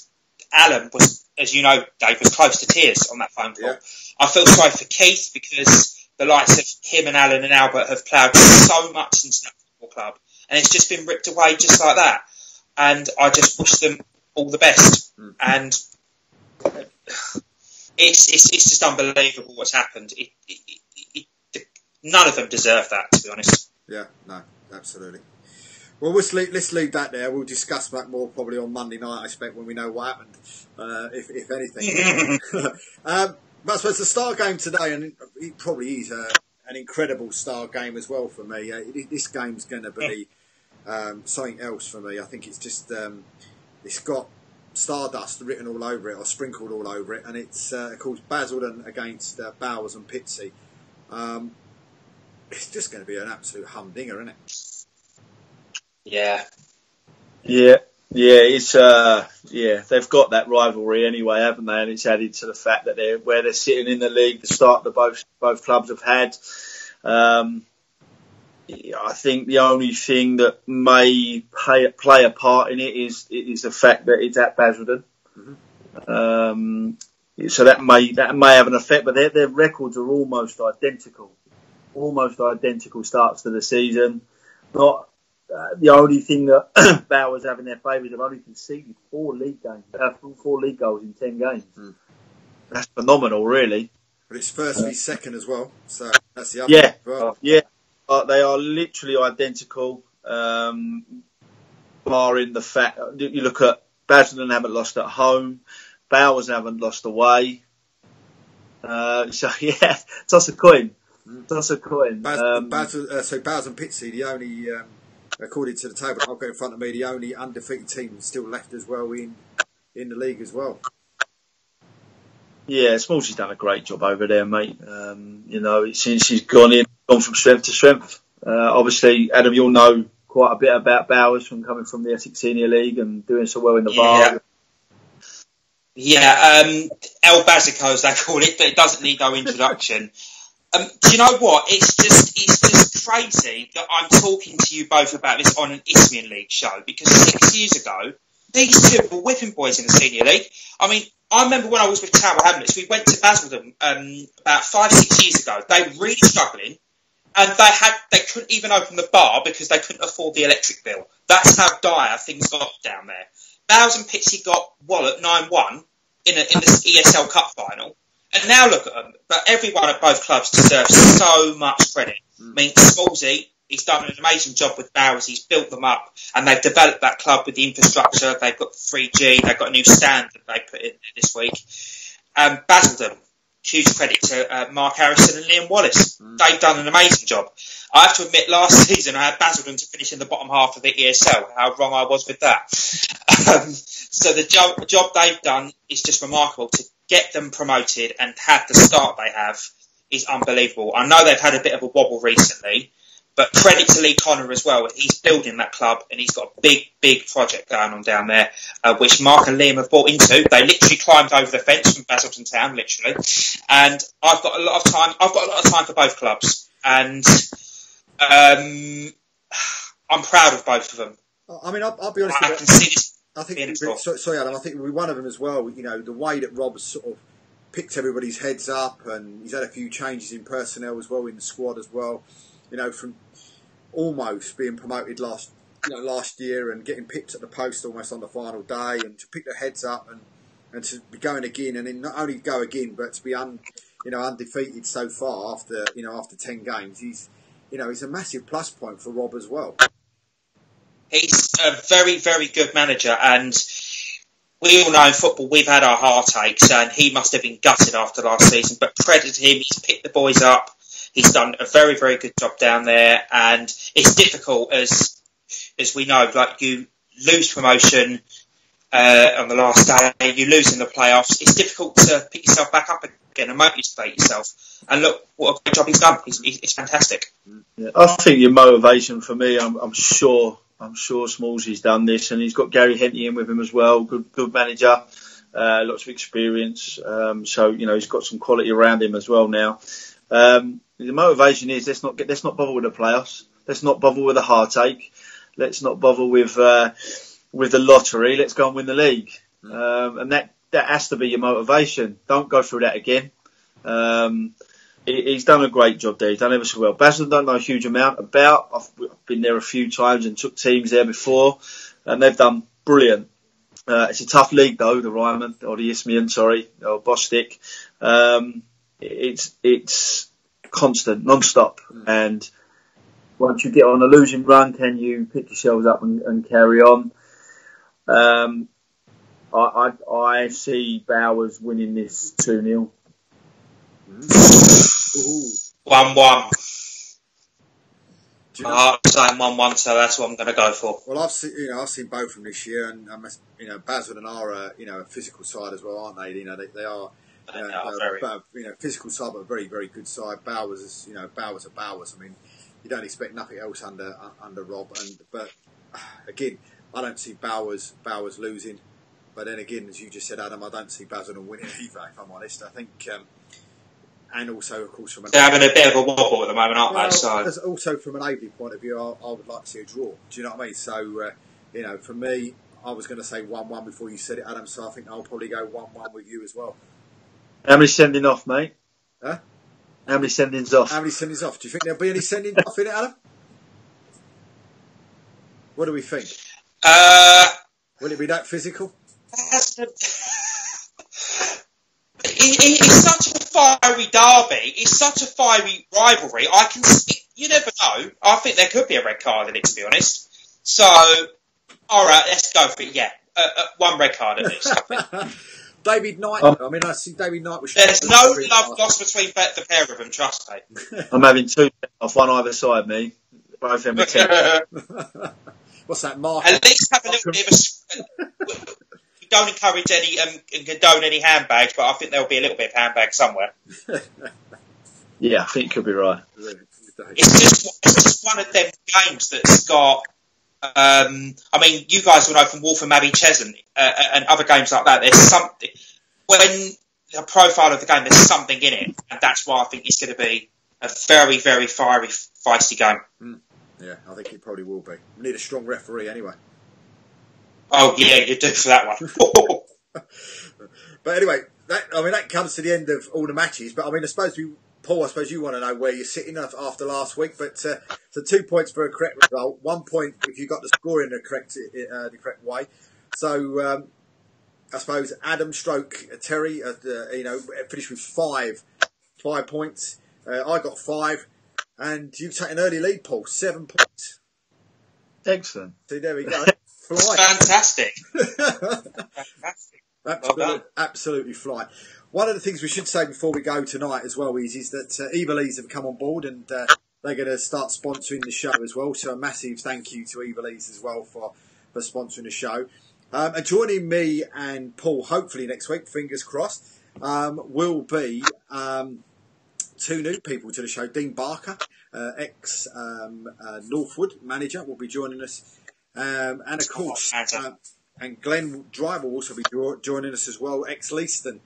S3: Alan was, as you know, Dave, was close to tears on that phone call.
S1: Yeah.
S3: I feel sorry for Keith because the likes of him and Alan and Albert have ploughed so much into that football club. And it's just been ripped away just like that. And I just wish them all the best. And it's just unbelievable what's happened. None of them deserve that, to be honest.
S1: Yeah, no, absolutely. Well, let's leave that there. We'll discuss that more probably on Monday night, I expect, when we know what happened, if anything. But I suppose the Star game today, and it probably is an incredible Star game as well for me. This game's going to be something else for me. I think it's just it's got Stardust written all over it, or sprinkled all over it, and it's of course Basildon against Bowers and Pitsea. It's just going to be an absolute humdinger, isn't it?
S3: Yeah.
S2: It's they've got that rivalry anyway, haven't they? And it's added to the fact that they're sitting in the league, the start that both clubs have had. I think the only thing that may play a part in it is the fact that it's at Basildon. Mm-hmm. So that may have an effect, but their records are almost identical starts to the season. Not the only thing that Bowers have in their favour is they've only conceded 4 league goals in 10 games. That's phenomenal, really.
S1: But it's first v second as well, so that's the other thing as well.
S2: They are literally identical, barring the fact you look at Basildon haven't lost at home, Bowers haven't lost away. Toss a coin. Bowers and Pitsea, the only, according to the table I've got in front of me, the only undefeated team still left as well in the league as well. Yeah, Smallsy's done a great job over there, mate. Since he's gone from strength to strength. Obviously, Adam, you'll know quite a bit about Bowers from coming from the Essex Senior League and doing so well in the bar.
S3: El Basico, as they call it, but it doesn't need no introduction. Do you know what? It's just crazy that I'm talking to you both about this on an Isthmian League show, because 6 years ago, these two were whipping boys in the Senior League. I mean, I remember when I was with Tower Hamlets, we went to Basildon about 5-6 years ago. They were really struggling, and they couldn't even open the bar because they couldn't afford the electric bill. That's how dire things got down there. Bowers and Pitsea got walloped 9-1 in the ESL Cup final. And now look at them. But everyone at both clubs deserves so much credit. I mean, Smallsy, he's done an amazing job with Bowers. He's built them up, and they've developed that club with the infrastructure. They've got 3G. They've got a new stand that they put in this week. Basildon, huge credit to Mark Harrison and Liam Wallace. They've done an amazing job. I have to admit, last season I had Basildon to finish in the bottom half of the ESL. How wrong I was with that. So the job they've done is just remarkable. To get them promoted and have the start they have is unbelievable. I know they've had a bit of a wobble recently, but credit to Lee Connor as well. He's building that club, and he's got a big project going on down there, which Mark and Liam have bought into. They literally climbed over the fence from Basildon Town, literally. And I've got a lot of time for both clubs, and I'm proud of both of them.
S1: I mean, I'll be honest with you. I think, sorry, Adam, I think we're one of them as well. You know, the way that Rob's sort of picked everybody's heads up, and he's had a few changes in personnel as well, in the squad as well. You know, from almost being promoted last year and getting pipped at the post almost on the final day, and to pick their heads up and to be going again, and then not only go again, but to be undefeated so far after 10 games. He's a massive plus point for Rob as well. He's
S3: a very, very good manager, and we all know in football we've had our heartaches, and he must have been gutted after last season, but credit to him, he's picked the boys up. He's done a very, very good job down there, and it's difficult, as we know, like you lose promotion on the last day, you lose in the playoffs. It's difficult to pick yourself back up again and motivate yourself. And look, what a great job he's done. It's fantastic.
S2: Yeah, I think your motivation for me, I'm sure I'm sure Smallsy's done this, and he's got Gary Henty in with him as well. Good manager, lots of experience. So he's got some quality around him as well now. The motivation is let's not bother with the playoffs. Let's not bother with the heartache. Let's not bother with the lottery. Let's go and win the league. And that has to be your motivation. Don't go through that again. He's done a great job there. He's done ever so well. Basel don't know a huge amount about. I've been there a few times and took teams there before, and they've done brilliant. It's a tough league though, the Ryman or the Isthmian, or Bostik. It's constant, non-stop, and once you get on a losing run, can you pick yourselves up and carry on? I see Bowers winning this 2-0.
S3: 1-1. I'm saying 1-1, so that's what I'm going to go for.
S1: Well, I've seen both of them this year, and Basel are a physical side as well, aren't they? They are. Physical side, but a very, very good side. Bowers are Bowers. I mean, you don't expect nothing else under Rob. But again, I don't see Bowers losing. But then again, as you just said, Adam, I don't see Basel winning either. If I'm honest, I think. And also, of course,
S3: they're having a bit of a wobble at the moment, aren't they? So
S1: also from an Abley point of view, I would like to see a draw. Do you know what I mean? So, for me, I was going to say 1-1 before you said it, Adam. So I think I'll probably go 1-1 with you as well.
S2: How many sending off, mate?
S1: Huh?
S2: How many sendings off?
S1: How many sendings off? Do you think there'll be any sending off in it, Adam? What do we think? Will it be that physical?
S3: It's such a fiery derby. It's such a fiery rivalry. You never know. I think there could be a red card in it, to be honest. So, all right, let's go for it. Yeah, one red card at least.
S1: David Knight. I see David Knight was.
S3: There's no love lost between the pair of them. Trust me.
S2: I'm having 2 off, one either side. Me, both them.
S1: What's that, Mark?
S3: At least have a little bit of a. We don't encourage any and condone any handbags, but I think there'll be a little bit of handbag somewhere.
S2: Yeah, I think you could be right.
S3: It's just one of them games that's got. You guys will know from Waltham Abbey Cheshunt and other games like that. There's something when the profile of the game. There's something in it, and that's why I think it's going to be a very, very fiery, feisty game.
S1: Yeah, I think it probably will be. We need a strong referee anyway.
S3: Oh yeah, you do for that one.
S1: But anyway, that comes to the end of all the matches. But Paul, I suppose you want to know where you're sitting after last week. But so 2 points for a correct result, 1 point if you got the score in the correct way. So I suppose Adam / Terry, finished with 5 points. I got 5, and you take an early lead, Paul, 7 points.
S2: Excellent.
S1: See, there we go. Fly.
S3: Fantastic.
S1: Absolutely fly. One of the things we should say before we go tonight as well is that Evilese have come on board, and they're going to start sponsoring the show as well. So a massive thank you to Evilese as well for sponsoring the show. And joining me and Paul, hopefully next week, fingers crossed, will be 2 new people to the show. Dean Barker, ex Northwood manager, will be joining us. And of course, and Glenn Driver will also be joining us as well. Ex-Leaston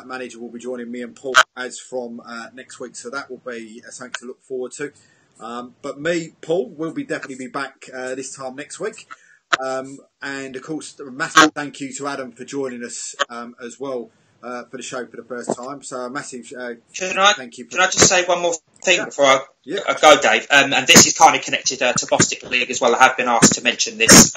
S1: manager will be joining me and Paul as from next week. So that will be something to look forward to. But me, Paul, will definitely be back this time next week. And of course, a massive thank you to Adam for joining us as well for the show for the first time. So a massive thank you.
S3: Can I just say one more thing before I go, Dave? And this is kind of connected to Bostik League as well. I have been asked to mention this.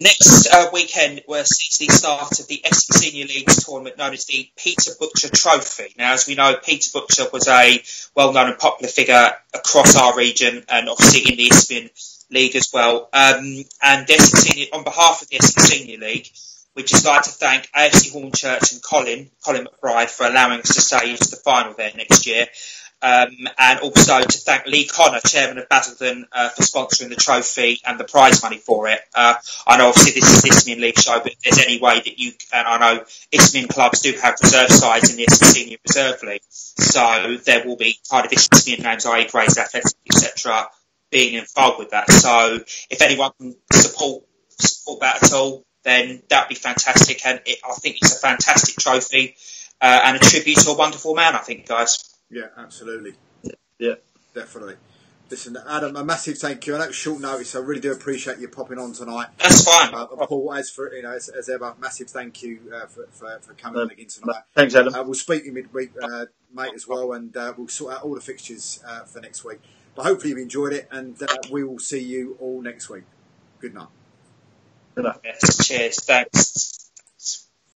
S3: Next weekend sees the start of the Essex Senior League tournament known as the Peter Butcher Trophy. Now, as we know, Peter Butcher was a well-known and popular figure across our region and obviously in the Isthmian League as well. And on behalf of the Essex Senior League, we'd just like to thank AFC Hornchurch and Colin McBride for allowing us to stay to the final there next year. And also to thank Lee Connor, Chairman of Basildon, for sponsoring the trophy and the prize money for it. I know obviously this is the Isthmian League show, but if there's any way that you can, I know Isthmian clubs do have reserve sides in the Essex Senior Reserve League, so there will be kind of Isthmian names, i.e. Grays Athletic, etc., being involved with that. So if anyone can support that at all, then that'd be fantastic. And I think it's a fantastic trophy and a tribute to a wonderful man, I think, guys.
S1: Yeah, absolutely.
S2: Yeah,
S1: definitely. Listen, Adam, a massive thank you. I know it's short notice, so I really do appreciate you popping on tonight.
S3: That's fine.
S1: And Paul, as ever, massive thank you for coming on again tonight.
S2: Thanks, Adam.
S1: We'll speak in midweek, mate, as well, and we'll sort out all the fixtures for next week. But hopefully you've enjoyed it, and we will see you all next week. Good night.
S2: Good night.
S3: Yes, cheers. Thanks.